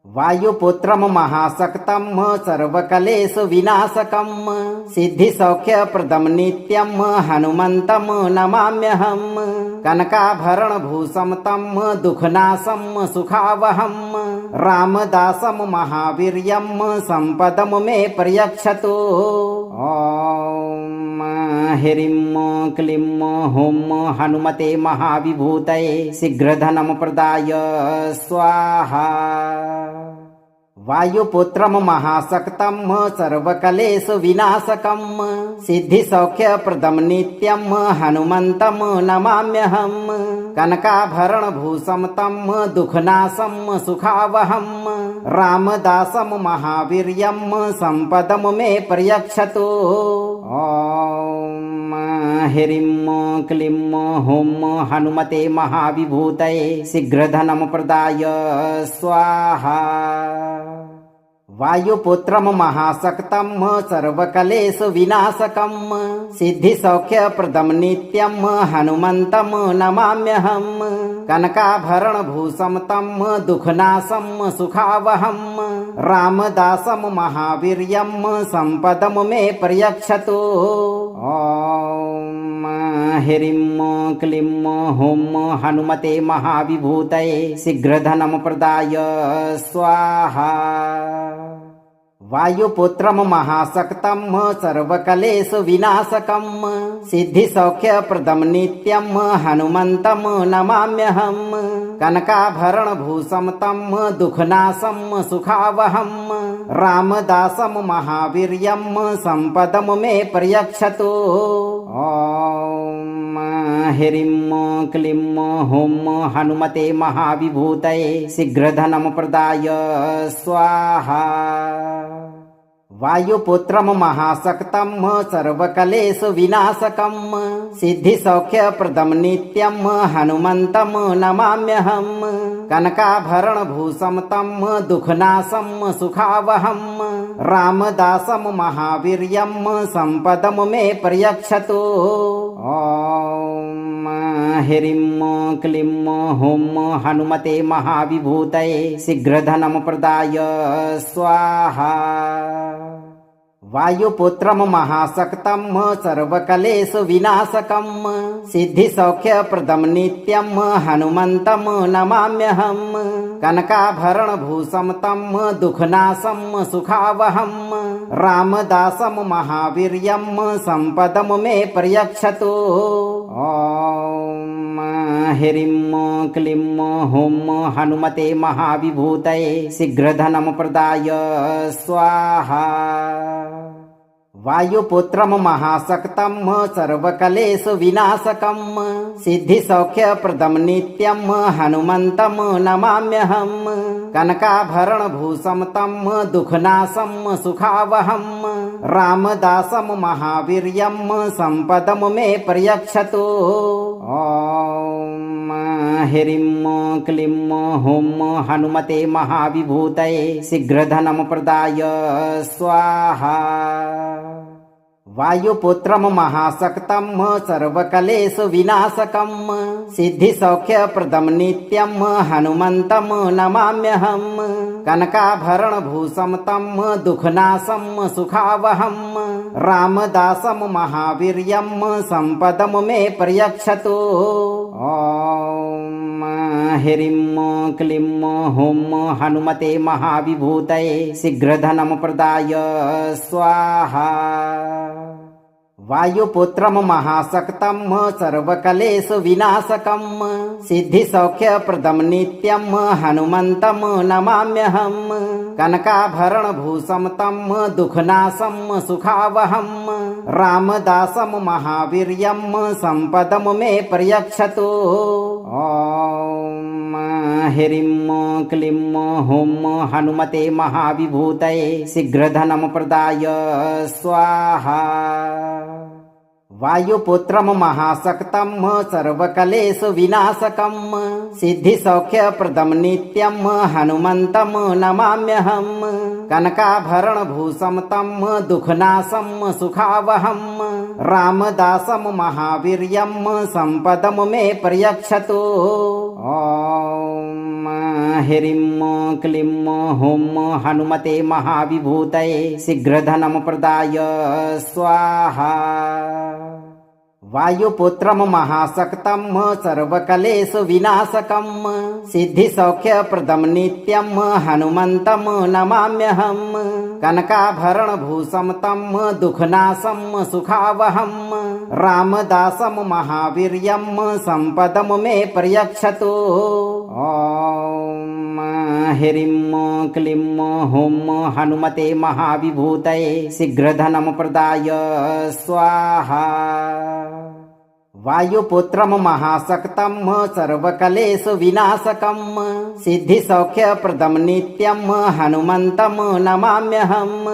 वायुपुत्रम महाशक्तं सर्वकलेषु विनाशकं सिद्धिसौख्यप्रदं नित्यं हनुमन्तं नमाम्यहम्। कनकाभरणभूषं तं दुःखनाशं सुखावहं रामदासं महावीर्यं संपदं मे पर्यक्षतु। ओम ह्रीं क्लीं हुं हनुमते महाविभूतये शीघ्रधनं प्रदाय स्वाहा। वायुपुत्रम महाशक्तं सर्वकलेषु विनाशकं सिद्धिसौख्यप्रदं नित्यं हनुमन्तं नमाम्यहम्। कनकाभरणभूषं तं दुःखनाशं सुखावहं रामदासं महावीर्यं संपदं मे पर्यक्षतु। ओम ह्रीं क्लीं हुं हनुमते महाविभूतये शीघ्रधनं प्रदाय स्वाहा। वायुपुत्रम महाशक्तं सर्वकलेषु विनाशकं सिद्धिसौख्यप्रदं नित्यं हनुमन्तं नमाम्यहम्। कनकाभरणभूषं तं दुःखनाशं सुखावहं रामदासं महावीर्यं संपदं मे पर्यक्षतु। ओम ह्रीं क्लीं हुं हनुमते महाविभूतये शीघ्रधनं प्रदाय स्वाहा। वायुपुत्रम महाशक्तं सर्वकलेषु विनाशकं सिद्धिसौख्यप्रदं नित्यं हनुमन्तं नमाम्यहम्। कनकाभरणभूषं तं दुःखनाशं सुखावहं रामदासं महावीर्यं संपदं मे पर्यक्षतु। ओम ह्रीं क्लीं हुं हनुमते महाविभूतये शीघ्रधनं प्रदाय स्वाहा। वायुपुत्रम महाशक्तं सर्वकलेषु विनाशकं सिद्धिसौख्यप्रदं नित्यं हनुमन्तं नमाम्यहम्। कनकाभरणभूषं तं दुःखनाशं सुखावहं रामदासं महावीर्यं संपदं मे पर्यक्षतु। ओम ह्रीं क्लीं हुं हनुमते महाविभूतये शीघ्रधनं प्रदाय स्वाहा। वायुपुत्रम महाशक्तं सर्वकलेषु विनाशकं सिद्धिसौख्यप्रदं नित्यं हनुमन्तं नमाम्यहम्। कनकाभरणभूषं तं दुःखनाशं सुखावहं रामदासं महावीर्यं संपदं मे पर्यक्षतु। ओम ह्रीं क्लीं हुं हनुमते महाविभूतये शीघ्रधनं प्रदाय स्वाहा। वायुपुत्रम महाशक्तम सर्वकलेशु विनाशकम सिद्धिसौख्यप्रदम नित्यम हनुमंतम नमाम्यहम कनकाभरण भूषम तम दुखनाशम सुखावहम रामदासम महावीर्यम संपदम मे पर्यक्षतु। ओम ह्रीं क्लीं हुं हनुमते महाविभूतये शीघ्रधनं प्रदाय स्वाहा। वायुपुत्रम महाशक्तम सर्वकलेशु विनाशकम सिद्धिसौख्यप्रदम नित्यम हनुमंतम नमाम्यहम कनकाभरण भूषम तम दुखनाशम सुखावहम रामदासम महावीर्यम संपदम मे पर्यक्षतु। ओम ह्रीं क्लीं हुं हनुमते महाविभूतये शीघ्रधनं प्रदाय स्वाहा। वायुपुत्रम महाशक्तम सर्वकलेशु विनाशकम सिद्धिसौख्यप्रदम नित्यम हनुमंतम नमाम्यहम कनकाभरण भूषम तम दुखनाशम सुखावहम रामदासम महावीर्यम संपदम मे पर्यक्षतु। ओम ह्रीं क्लीं हुं हनुमते महाविभूतये शीघ्रधनं प्रदाय स्वाहा। वायुपुत्रम महाशक्तम सर्वकलेशु विनाशकम सिद्धिसौख्यप्रदम नित्यम हनुमंतम नमाम्यहम कनकाभरण भूषम तम दुखनाशम सुखावहम रामदासम महावीर्यम संपदम मे पर्यक्षतु। ओम ह्रीं क्लीं हुं हनुमते महाविभूतये शीघ्रधनं प्रदाय स्वाहा। वायुपुत्रम महाशक्तम सर्वकलेशु विनाशकम सिद्धिसौख्यप्रदम नित्यम हनुमंतम नमाम्यहम कनकाभरण भूषम तम दुखनाशम सुखावहम रामदासम महावीर्यम संपदम मे पर्यक्षतु। ओम ह्रीं क्लीं हुं हनुमते महाविभूतये शीघ्रधनं प्रदाय स्वाहा। वायुपुत्रम महाशक्तम सर्वकलेशु विनाशकम सिद्धिसौख्यप्रदम नित्यम हनुमंतम नमाम्यहम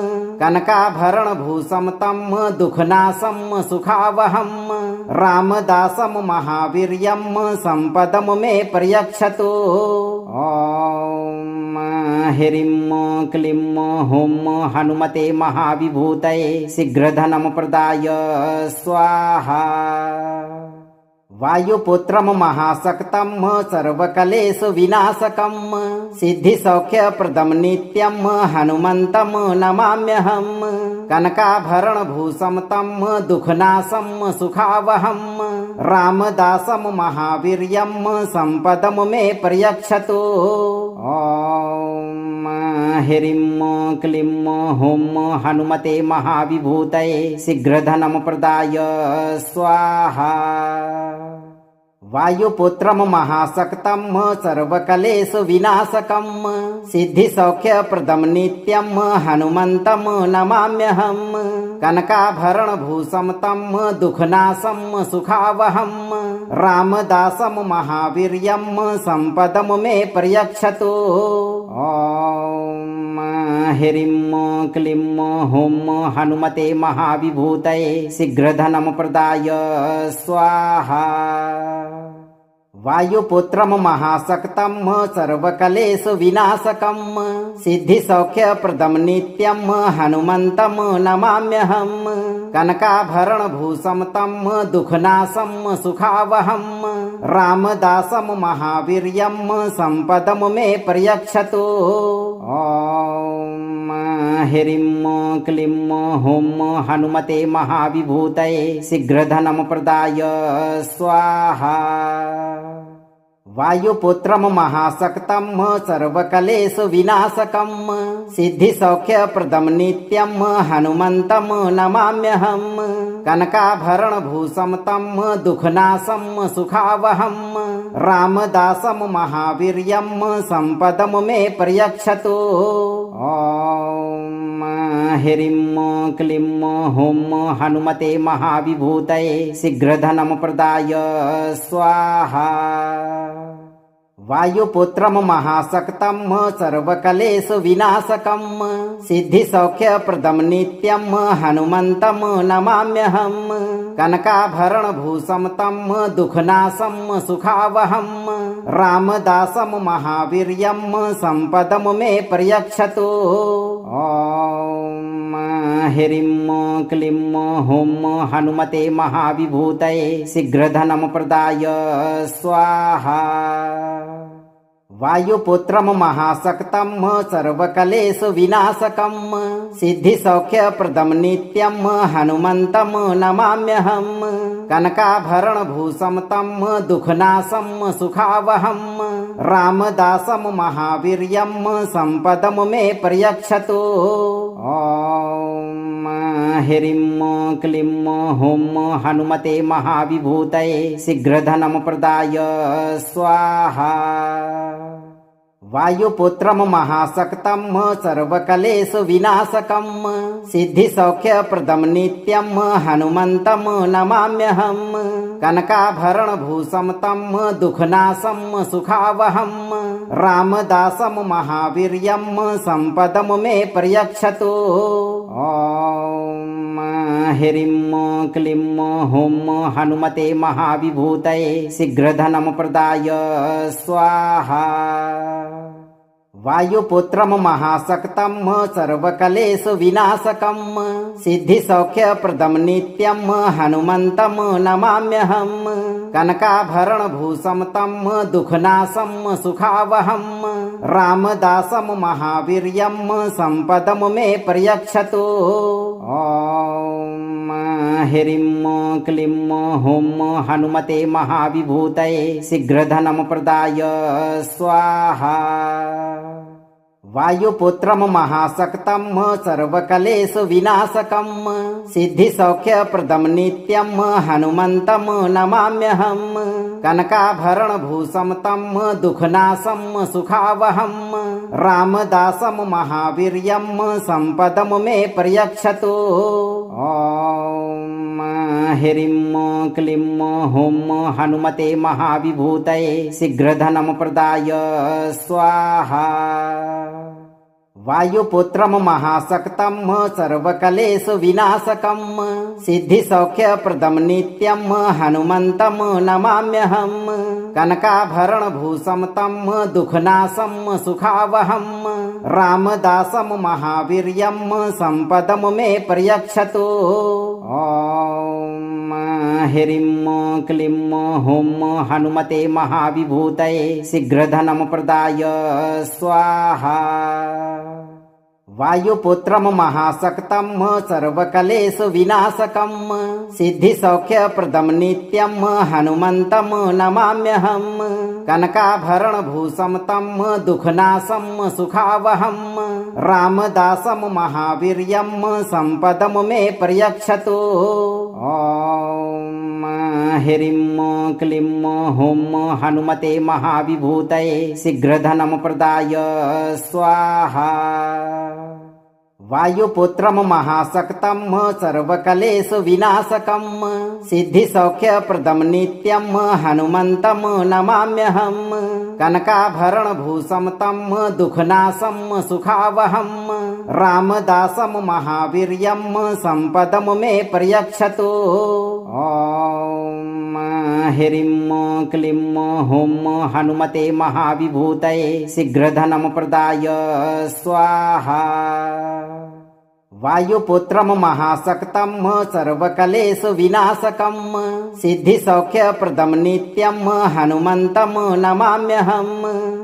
कनकाभरण भूषम तम दुखनाशम सुखावहम रामदासम महावीर्यम संपदम मे पर्यक्षतु। ओम ह्रीं क्लीं हुं हनुमते महाविभूतये शीघ्रधनं प्रदाय स्वाहा। वायुपुत्रम महाशक्तम सर्वकलेशु विनाशकम सिद्धिसौख्यप्रदम नित्यम हनुमंतम नमाम्यहम कनकाभरण भूषम तम दुखनाशम सुखावहम रामदासम महावीर्यम संपदम मे पर्यक्षतु। ओम ह्रीं क्लीं हुं हनुमते महाविभूतये शीघ्रधनं प्रदाय स्वाहा। वायुपुत्रम महाशक्तम सर्वकलेशु विनाशकम सिद्धिसौख्यप्रदम नित्यम हनुमंतम नमाम्यहम कनकाभरण भूषम तम दुखनाशम सुखावहम रामदासम महावीर्यम संपदम मे पर्यक्षतु। ओम ह्रीं क्लीं हुं हनुमते महाविभूतये शीघ्रधनं प्रदाय स्वाहा। वायुपुत्रम महाशक्तम सर्वकलेशु विनाशकम सिद्धिसौख्यप्रदम नित्यम हनुमंतम नमाम्यहम कनकाभरण भूषम तम दुखनाशम सुखावहम रामदासम महावीर्यम संपदम मे पर्यक्षतु। ओम ह्रीं क्लीं हुं हनुमते महाविभूतये शीघ्रधनं प्रदाय स्वाहा। वायुपुत्रम महाशक्तम सर्वकलेशु विनाशकम सिद्धिसौख्यप्रदम नित्यम हनुमंतम नमाम्यहम कनकाभरण भूषम तम दुखनाशम सुखावहम रामदासम महावीर्यम संपदम मे पर्यक्षतु। ओम ह्रीं क्लीं हुं हनुमते महाविभूतये शीघ्रधनं प्रदाय स्वाहा। वायुपुत्रं महाशक्तं सर्वकलेषु विनाशकं सिद्धिसौख्यप्रदं नित्यं हनुमन्तं नमाम्यहं। कनकाभरणभूषं तं दुःखनाशं सुखावहं रामदासं महावीर्यं सम्पदं मे पर्यक्षतु। ह्रीं क्लीं हुं हनुमते महाविभूतये शीघ्रधनं प्रदाय स्वाहा। वायुपुत्रं महाशक्तं सर्वकलेषु विनाशकं सिद्धिसौख्यप्रदं नित्यं हनुमन्तं नमाम्यहं। कनकाभरणभूषं तं दुःखनाशं सुखावहं रामदासं महावीर्यं सम्पदं मे पर्यक्षतु। ह्रीं क्लीं हुं हनुमते महाविभूतये शीघ्रधनं प्रदाय स्वाहा। वायुपुत्रं महाशक्तं सर्वकलेषु विनाशकं सिद्धिसौख्यप्रदं नित्यं हनुमन्तं नमाम्यहं। कनकाभरणभूषं तं दुःखनाशं सुखावहं रामदासं महावीर्यं सम्पदं मे पर्यक्षतु। ह्रीं क्लीं हुं हनुमते महाविभूतये शीघ्रधनं प्रदाय स्वाहा। वायुपुत्रं महाशक्तं सर्वकलेषु विनाशकं सिद्धिसौख्यप्रदं नित्यं हनुमन्तं नमाम्यहं। कनकाभरणभूषं तं दुःखनाशं सुखावहं रामदासं महावीर्यं सम्पदं मे पर्यक्षतु। ह्रीं क्लीं हुं हनुमते महाविभूतये शीघ्रधनं प्रदाय स्वाहा। वायुपुत्रं महाशक्तं सर्वकलेषु विनाशकं सिद्धिसौख्यप्रदं नित्यं हनुमन्तं नमाम्यहं। कनकाभरणभूषं तं दुःखनाशं सुखावहं रामदासं महावीर्यं सम्पदं मे पर्यक्षतु। ह्रीं क्लीं हुं हनुमते महाविभूतये शीघ्रधनं प्रदाय स्वाहा। वायुपुत्रं महाशक्तं सर्वकलेषु विनाशकं सिद्धिसौख्यप्रदं नित्यं हनुमन्तं नमाम्यहं। कनकाभरणभूषं तं दुःखनाशं सुखावहं रामदासं महावीर्यं सम्पदं मे पर्यक्षतु। ह्रीं क्लीं हुं हनुमते महाविभूतये शीघ्रधनं प्रदाय स्वाहा। वायुपुत्रं महाशक्तं सर्वकलेषु विनाशकं सिद्धिसौख्यप्रदं नित्यं हनुमन्तं नमाम्यहं। कनकाभरणभूषं तं दुःखनाशं सुखावहं रामदासं महावीर्यं सम्पदं मे पर्यक्षतु। ह्रीं क्लीं हुं हनुमते महाविभूतये शीघ्रधनं प्रदाय स्वाहा। वायुपुत्रं महाशक्तं सर्वकलेषु विनाशकं सिद्धिसौख्यप्रदं नित्यं हनुमन्तं नमाम्यहं। कनकाभरणभूषं तं दुःखनाशं सुखावहं रामदासं महावीर्यं सम्पदं मे पर्यक्षतु। ह्रीं क्लीं हुं हनुमते महाविभूतये शीघ्रधनं प्रदाय स्वाहा। वायुपुत्रं महाशक्तं सर्वकलेषु विनाशकं सिद्धिसौख्यप्रदं नित्यं हनुमन्तं नमाम्यहं।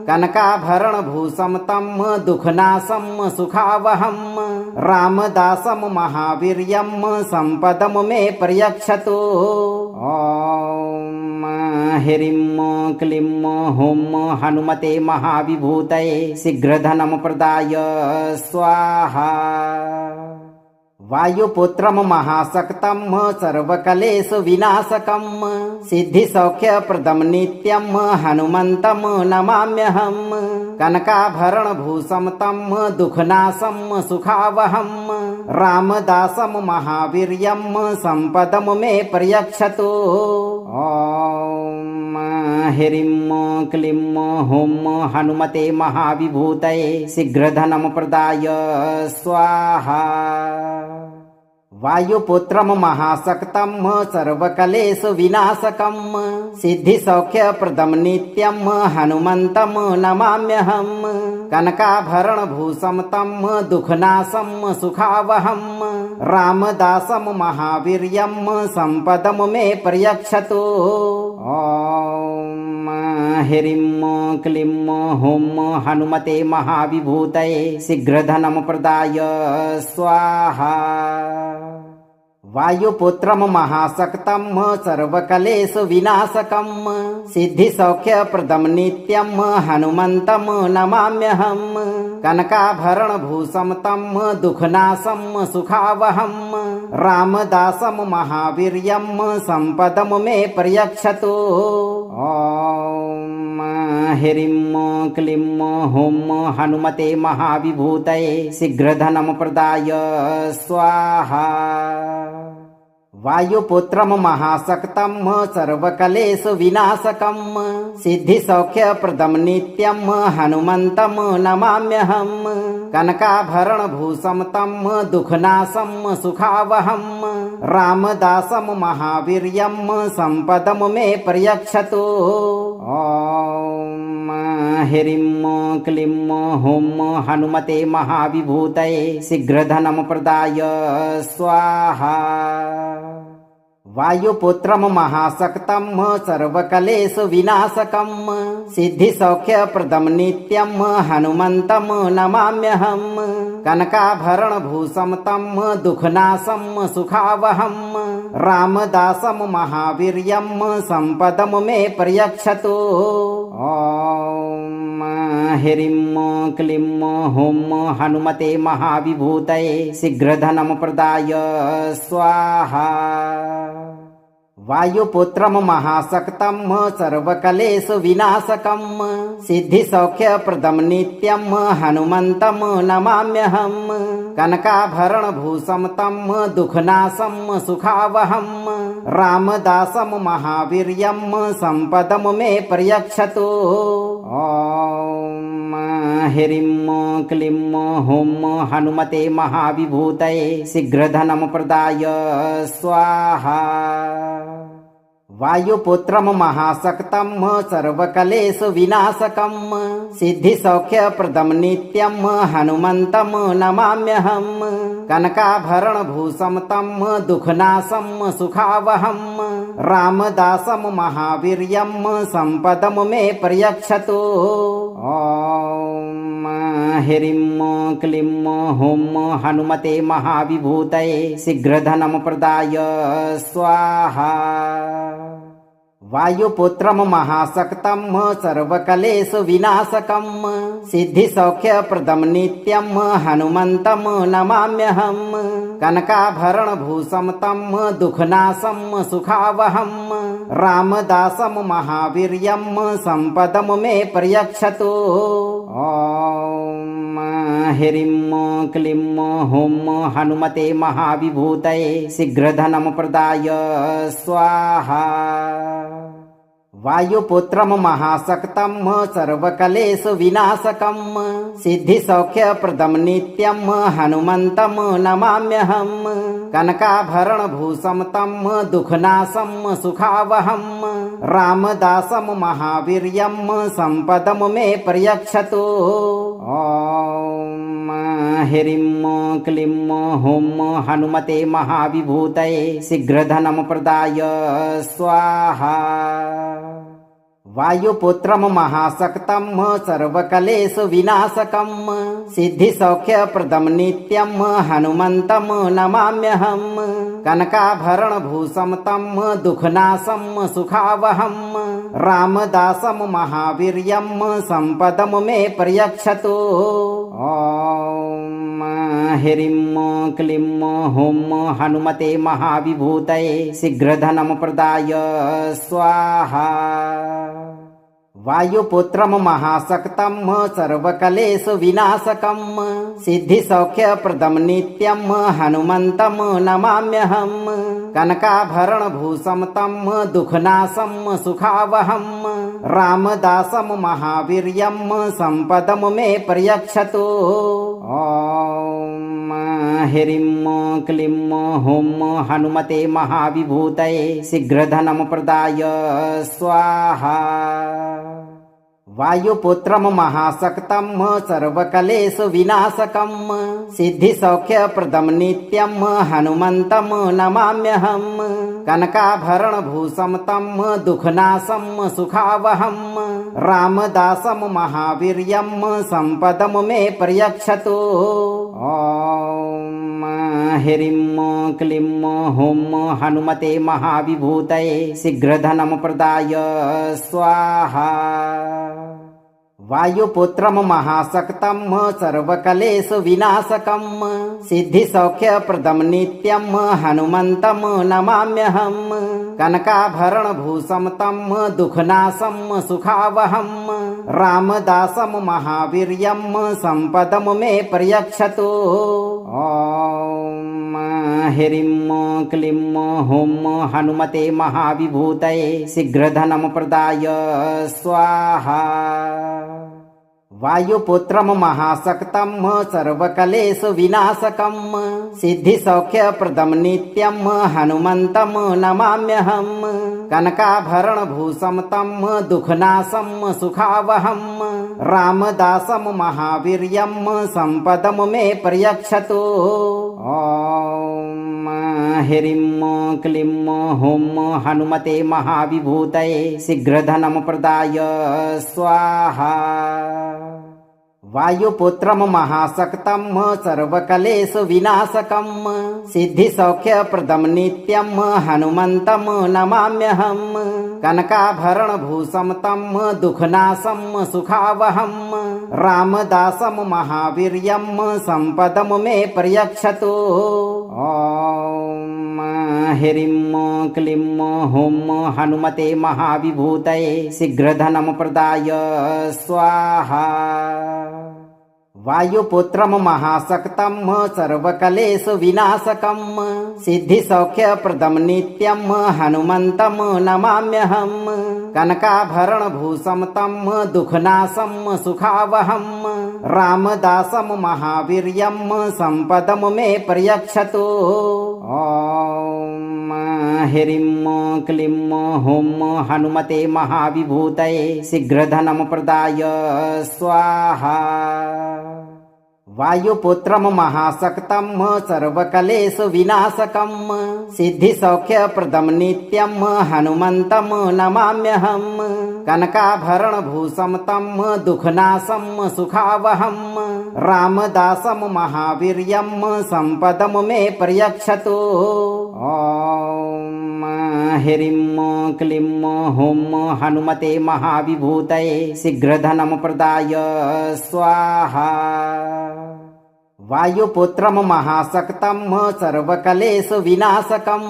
कनकाभरणभूषं तं दुःखनाशं सुखावहं रामदासं महावीर्यं सम्पदं मे पर्यक्षतु। ह्रीं क्लीं हुं हनुमते महाविभूतये शीघ्रधनं प्रदाय स्वाहा। वायुपुत्रं महाशक्तं सर्वकलेषु विनाशकं सिद्धिसौख्यप्रदं नित्यं हनुमन्तं नमाम्यहं। कनकाभरणभूषं तं दुःखनाशं सुखावहं रामदासं महावीर्यं सम्पदं मे पर्यक्षतु। ॐ ह्रीं क्लीं हुं हनुमते महाविभूतये शीघ्रधनं प्रदाय स्वाहा। वायुपुत्रं महाशक्तं सर्वकलेषु विनाशकं सिद्धिसौख्यप्रदं नित्यं हनुमन्तं नमाम्यहं। कनकाभरणभूषं तं दुःखनाशं सुखावहं। रामदासं महावीर्यं सम्पदं मे पर्यक्षतु। ॐ ह्रीं क्लीं हुं हनुमते महाविभूतये शीघ्रधनं प्रदाय स्वाहा। वायुपुत्रं महाशक्तं सर्वकलेषु विनाशकं सिद्धिसौख्यप्रदं नित्यं हनुमन्तं नमाम्यहं। कनकाभरणभूषं तं दुःखनाशं सुखावहं। रामदासं महावीर्यं सम्पदं मे पर्यक्षतु। ॐ ह्रीं क्लीं हुं हनुमते महाविभूतये शीघ्रधनं प्रदाय स्वाहा। वायुपुत्रं महाशक्तं सर्वकलेषु विनाशकं सिद्धिसौख्यप्रदं नित्यं हनुमन्तं नमाम्यहं। कनकाभरणभूषं तं दुःखनाशं सुखावहं। रामदासं महावीर्यं सम्पदं मे पर्यक्षतु। ॐ ह्रीं क्लीं हुं हनुमते महाविभूतये शीघ्रधनं प्रदाय स्वाहा। वायुपुत्रं महाशक्तं सर्वकलेषु विनाशकं सिद्धिसौख्यप्रदं नित्यं हनुमन्तं नमाम्यहं। कनकाभरणभूषं तं दुःखनाशं सुखावहं। रामदासं महावीर्यं सम्पदं मे पर्यक्षतु। ॐ ह्रीं क्लीं हुं हनुमते महाविभूतये शीघ्रधनं प्रदाय स्वाहा। वायुपुत्रं महाशक्तं सर्वकलेषु विनाशकं सिद्धिसौख्यप्रदं नित्यं हनुमन्तं नमाम्यहं। कनकाभरणभूषं तं दुःखनाशं सुखावहं। रामदासं महावीर्यं सम्पदं मे पर्यक्षतु। ॐ ह्रीं क्लीं हुं हनुमते महाविभूतये शीघ्रधनं प्रदाय स्वाहा। वायुपुत्रं महाशक्तं सर्वकलेषु विनाशकं सिद्धिसौख्यप्रदं नित्यं हनुमन्तं नमाम्यहं। कनकाभरणभूषं तं दुःखनाशं सुखावहं। रामदासं महावीर्यं सम्पदं मे पर्यक्षतु। ॐ ह्रीं क्लीं हुं हनुमते महाविभूतये शीघ्रधनं प्रदाय स्वाहा। वायुपुत्रं महाशक्तं सर्वकलेषु विनाशकं सिद्धिसौख्यप्रदं नित्यं हनुमन्तं नमाम्यहं। कनकाभरणभूषं तं दुःखनाशं सुखावहं। रामदासं महावीर्यं सम्पदं मे पर्यक्षतु। ॐ ह्रीं क्लीं हुं हनुमते महाविभूतये शीघ्रधनं प्रदाय स्वाहा। वायुपुत्रं महाशक्तं सर्वकलेषु विनाशकं सिद्धिसौख्यप्रदं नित्यं हनुमन्तं नमाम्यहं। कनकाभरणभूषं तं दुःखनाशं सुखावहं। रामदासं महावीर्यं सम्पदं मे पर्यक्षतु। ॐ ह्रीं क्लीं हुं हनुमते महाविभूतये शीघ्रधनं प्रदाय स्वाहा। वायुपुत्रं महाशक्तं सर्वकलेषु विनाशकं सिद्धिसौख्यप्रदं नित्यं हनुमन्तं नमाम्यहं। कनकाभरणभूषं तं दुःखनाशं सुखावहं। रामदासं महावीर्यं सम्पदं मे पर्यक्षतु। ॐ ह्रीं क्लीं हुं हनुमते महाविभूतये शीघ्रधनं प्रदाय स्वाहा। वायुपुत्रम महाशक्तम सर्वकलेशु विनाशकम सिद्धिसौख्यप्रदम नित्यम हनुमंतम नमाम्यहम कनकाभरण भूषम तम दुखनाशम सुखावहम रामदासम महावीर्यम संपदम मे पर्यक्षतु। ओम ह्रीं क्लीं हुं हनुमते महाविभूतये शीघ्रधनं प्रदाय स्वाहा। वायुपुत्रम महाशक्तम सर्वकलेशु विनाशकम सिद्धिसौख्यप्रदम नित्यम हनुमंतम नमाम्यहम कनकाभरण भूषम तम दुखनाशम सुखावहम रामदासम महावीर्यम संपदम मे पर्यक्षतु। ओम ह्रीं क्लीं हुं हनुमते महाविभूतये शीघ्रधनं प्रदाय स्वाहा। वायुपुत्रम महाशक्तम सर्वकलेशु विनाशकम सिद्धिसौख्यप्रदम नित्यम हनुमंतम नमाम्यहम कनकाभरण भूषम तम दुखनाशम सुखावहम रामदासम महावीर्यम संपदम मे पर्यक्षतु। ओम ह्रीं क्लीं हुं हनुमते महाविभूतये शीघ्रधनं प्रदाय स्वाहा। वायुपुत्रम महाशक्तम सर्वकलेशु विनाशकम सिद्धिसौख्यप्रदम नित्यम हनुमंतम नमाम्यहम कनकाभरण भूषम तम दुखनाशम सुखावहम रामदासम महावीर्यम संपदम मे पर्यक्षतु। ओम ह्रीं क्लीं हुं हनुमते महाविभूतये शीघ्रधनं प्रदाय स्वाहा। वायुपुत्रम महाशक्तम सर्वकलेशु विनाशकम सिद्धिसौख्यप्रदम नित्यम हनुमंतम नमाम्यहम कनकाभरण भूषम तम दुखनाशम सुखावहम रामदासम महावीर्यम संपदम मे पर्यक्षतु। ओम ह्रीं क्लीं हुं हनुमते महाविभूतये शीघ्रधनं प्रदाय स्वाहा। वायुपुत्रम महाशक्तम सर्वकलेशु विनाशकम सिद्धिसौख्यप्रदम नित्यम हनुमंतम नमाम्यहम कनकाभरण भूषम तम दुखनाशम सुखावहम रामदासम महावीर्यम संपदम मे पर्यक्षतु। ओम ह्रीं क्लीं हुं हनुमते महाविभूतये शीघ्रधनं प्रदाय स्वाहा। वायुपुत्रम महाशक्तम सर्वकलेशु विनाशकम सिद्धिसौख्यप्रदम नित्यम हनुमंतम नमाम्यहम कनकाभरण भूषम तम दुखनाशम सुखावहम रामदासम महावीर्यम संपदम मे पर्यक्षतु। ओम ह्रीं क्लीं हुं हनुमते महाविभूतये शीघ्रधनं प्रदाय स्वाहा। वायुपुत्रम महाशक्तम सर्वकलेशु विनाशकम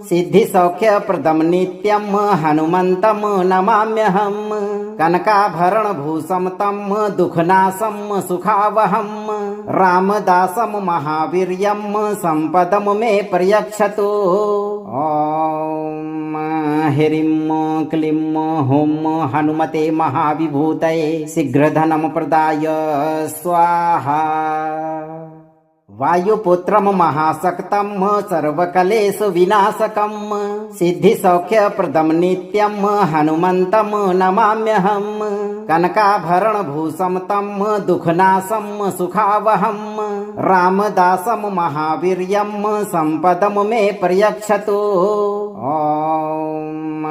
सिद्धिसौख्यप्रदम नित्यम हनुमंतम नमाम्यहम कनकाभरण भूषम तम दुखनाशम सुखावहम रामदासम महावीर्यम संपदम मे पर्यक्षतु। ओम ह्रीं क्लीं हुं हनुमते महाविभूतये शीघ्रधनं प्रदाय स्वाहा। वायुपुत्रम महाशक्तम सर्वकलेशु विनाशकम सिद्धिसौख्यप्रदम नित्यम हनुमंतम नमाम्यहम कनकाभरण भूषम तम दुखनाशम सुखावहम रामदासम महावीर्यम संपदम मे पर्यक्षतु। ओम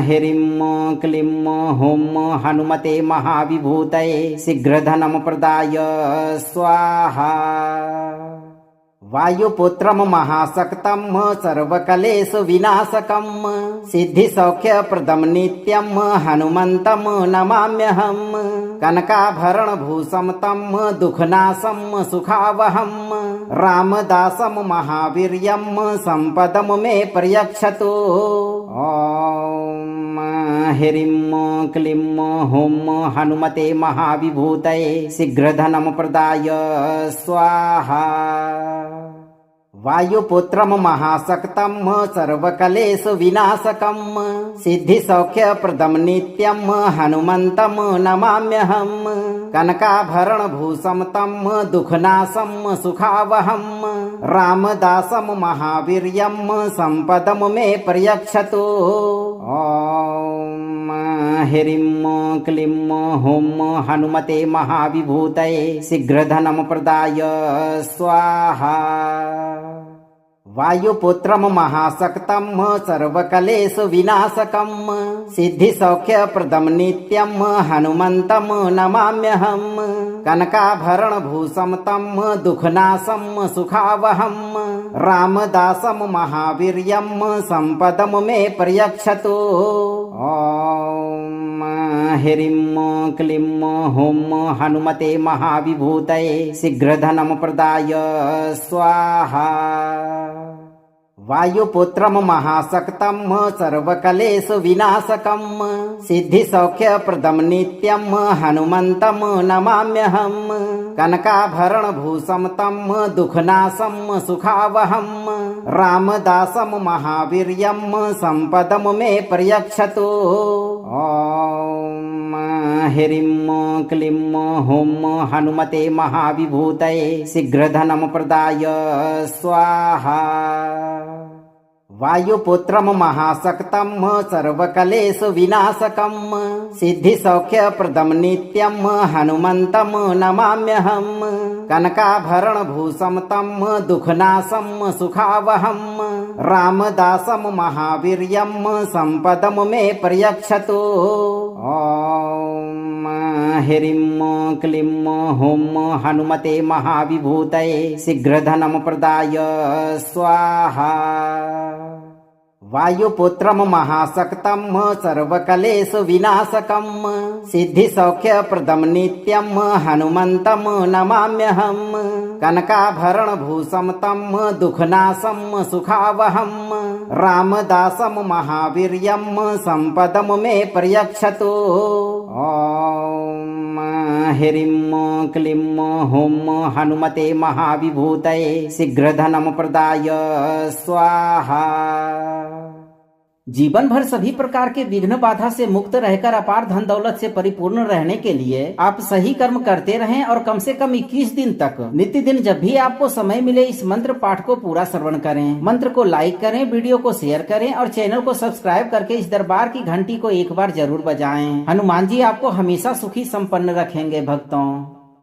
ह्रीं क्लीं हुं हनुमते महाविभूतये शीघ्रधनं प्रदाय स्वाहा। वायुपुत्रम महाशक्तम सर्वकलेशु विनाशकम सिद्धिसौख्यप्रदम नित्यम हनुमंतम नमाम्यहम कनकाभरण भूषम तम दुखनाशम सुखावहम रामदासम महावीर्यम संपदम मे पर्यक्षतु। ओम ह्रीं क्लीं हुं हनुमते महाविभूतये शीघ्रधनं प्रदाय स्वाहा। वायुपुत्रं महाशक्तं सर्वकलेषु विनाशकं सिद्धिसौख्यप्रदं नित्यं हनुमन्तं नमाम्यहं। कनकाभरणभूषं तं दुःखनाशं सुखावहं रामदासं महावीर्यं सम्पदं मे पर्यक्षतु। ॐ ह्रीं क्लीं हुं हनुमते महाविभूतये शीघ्रधनं प्रदाय स्वाहा। वायुपुत्रं महाशक्तं सर्वकलेषु विनाशकं सिद्धिसौख्यप्रदं नित्यं हनुमन्तं नमाम्यहं। कनकाभरणभूषं तं दुःखनाशं सुखावहं रामदासं महावीर्यं सम्पदं मे पर्यक्षतु। ॐ ह्रीं क्लीं हुं हनुमते महाविभूतये शीघ्रधनं प्रदाय स्वाहा। वायुपुत्रं महाशक्तं सर्वकलेषु विनाशकं सिद्धिसौख्यप्रदं नित्यं हनुमन्तं नमाम्यहं। कनकाभरणभूषं तं दुःखनाशं सुखावहं रामदासं महावीर्यं सम्पदं मे पर्यक्षतु। ॐ ह्रीं क्लीं हुं हनुमते महाविभूतये शीघ्रधनं प्रदाय स्वाहा। वायुपुत्रं महाशक्तं सर्वकलेषु विनाशकं सिद्धिसौख्यप्रदं नित्यं हनुमन्तं नमाम्यहं। कनकाभरणभूषं तं दुःखनाशं सुखावहं रामदासं महावीर्यं सम्पदं मे पर्यक्षतु। ॐ ह्रीं क्लीं हुं हनुमते महाविभूतये शीघ्रधनं प्रदाय स्वाहा। वायुपुत्रं महाशक्तं सर्वकलेषु विनाशकं सिद्धिसौख्यप्रदं नित्यं हनुमन्तं नमाम्यहं। कनकाभरणभूषं तं दुःखनाशं सुखावहं रामदासं महावीर्यं सम्पदं मे पर्यक्षतु। ॐ ह्रीं क्लीं हुं हनुमते महाविभूतये शीघ्रधनं प्रदाय स्वाहा। जीवन भर सभी प्रकार के विघ्न बाधा से मुक्त रहकर अपार धन दौलत से परिपूर्ण रहने के लिए आप सही कर्म करते रहें और कम से कम 21 दिन तक नित्य दिन जब भी आपको समय मिले इस मंत्र पाठ को पूरा श्रवण करें। मंत्र को लाइक करें, वीडियो को शेयर करें और चैनल को सब्सक्राइब करके इस दरबार की घंटी को एक बार जरूर बजाएं। हनुमान जी आपको हमेशा सुखी संपन्न रखेंगे भक्तों।